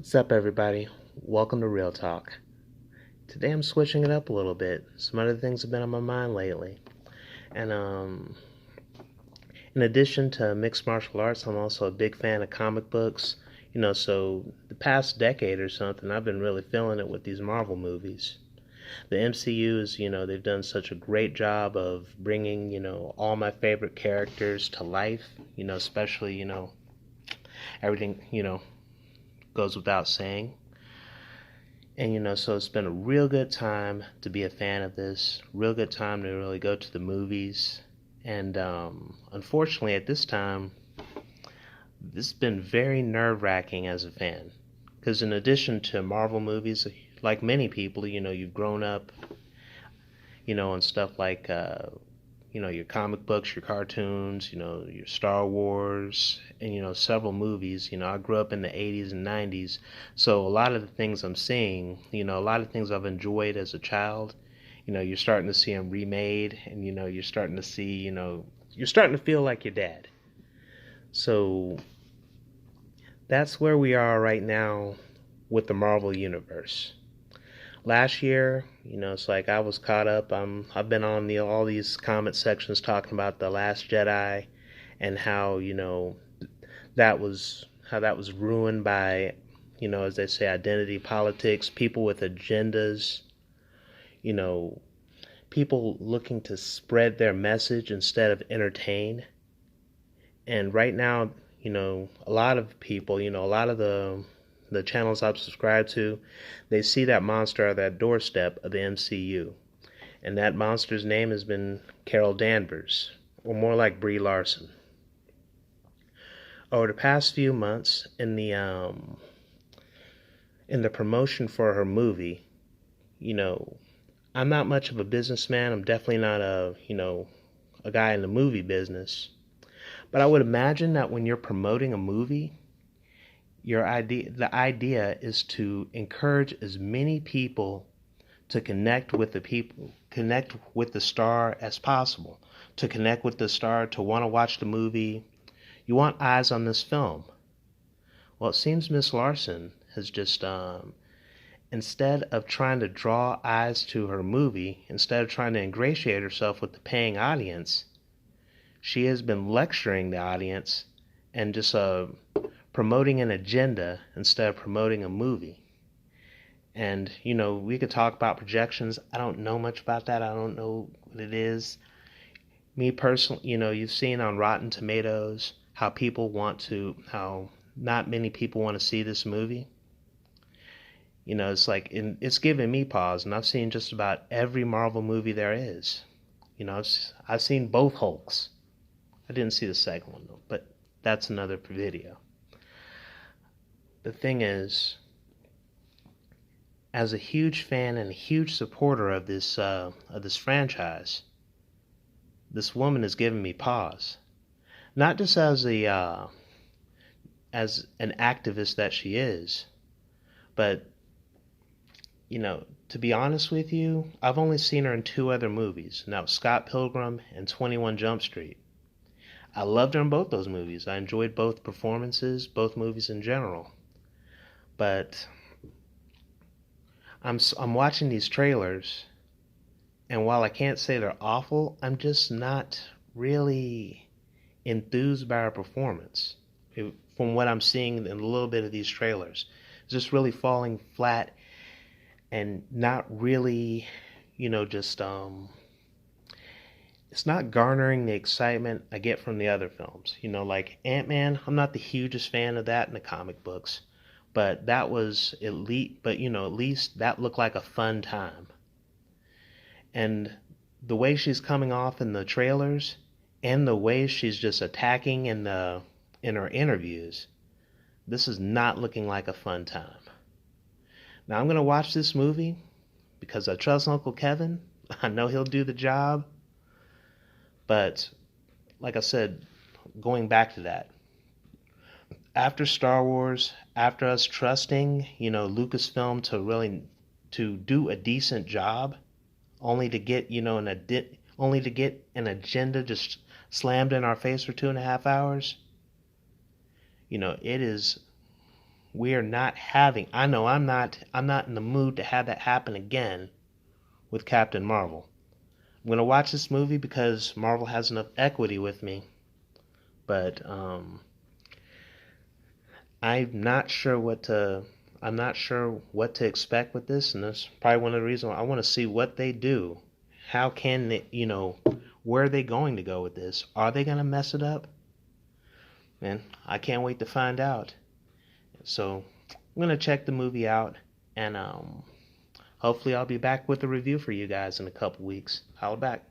What's up, everybody? Welcome to Real Talk. Today I'm switching it up a little bit. Some other things have been on my mind lately. And in addition to mixed martial arts, I'm also a big fan of comic books. So the past decade or something, I've been really feeling it with these Marvel movies. The MCU is, they've done such a great job of bringing, all my favorite characters to life. Especially, everything, goes without saying. And so it's been a real good time to be a fan of this, real good time to really go to the movies. And unfortunately, at this time, this has been very nerve wracking as a fan. Because in addition to Marvel movies, like many people, you've grown up, on stuff like your comic books, your cartoons, your Star Wars, and, several movies. I grew up in the 80s and 90s, so a lot of the things I'm seeing, a lot of things I've enjoyed as a child, you're starting to see them remade, and, you're starting to see, you're starting to feel like your dad. So that's where we are right now with the Marvel Universe. Last year, it's like I was caught up. I've been on all these comment sections talking about The Last Jedi and how, that was ruined by, as they say, identity politics, people with agendas, you know, people looking to spread their message instead of entertain. And right now, a lot of people, a lot of the channels I've subscribed to, they see that monster at that doorstep of the MCU. And that monster's name has been Carol Danvers, or more like Brie Larson. Over the past few months, in the promotion for her movie, I'm not much of a businessman. I'm definitely not a guy in the movie business. But I would imagine that when you're promoting a movie, the idea is to encourage as many people to connect with the star as possible, to connect with the star, to want to watch the movie. You want eyes on this film. Well, it seems Miss Larson has just, instead of trying to draw eyes to her movie, instead of trying to ingratiate herself with the paying audience, she has been lecturing the audience and just promoting an agenda instead of promoting a movie. And, we could talk about projections. I don't know much about that. I don't know what it is. Me personally, you've seen on Rotten Tomatoes how not many people want to see this movie. It's like, it's giving me pause, and I've seen just about every Marvel movie there is. I've seen both Hulks. I didn't see the second one, though, but that's another video. The thing is, as a huge fan and a huge supporter of this franchise, this woman has given me pause. Not just as as an activist that she is, but to be honest with you, I've only seen her in two other movies, and that was Scott Pilgrim and 21 Jump Street. I loved her in both those movies. I enjoyed both performances, both movies in general. But I'm watching these trailers, and while I can't say they're awful, I'm just not really enthused by her performance. From what I'm seeing in a little bit of these trailers, it's just really falling flat and not really, just it's not garnering the excitement I get from the other films. Like Ant-Man, I'm not the hugest fan of that in the comic books, but that was elite. But at least that looked like a fun time. And the way she's coming off in the trailers, and the way she's just attacking in her interviews, this is not looking like a fun time. Now I'm gonna watch this movie because I trust Uncle Kevin. I know he'll do the job. But like I said, going back to that, after Star Wars, after us trusting, Lucasfilm to do a decent job, only to get, only to get an agenda just slammed in our face for 2.5 hours, it is we are not having. I know I'm not in the mood to have that happen again with Captain Marvel. I'm gonna watch this movie because Marvel has enough equity with me, but I'm not sure what to. I'm not sure what to expect with this, and that's probably one of the reasons why I want to see what they do. How can they, where are they going to go with this? Are they gonna mess it up? Man, I can't wait to find out. So I'm gonna check the movie out, and hopefully I'll be back with a review for you guys in a couple weeks. Holla back.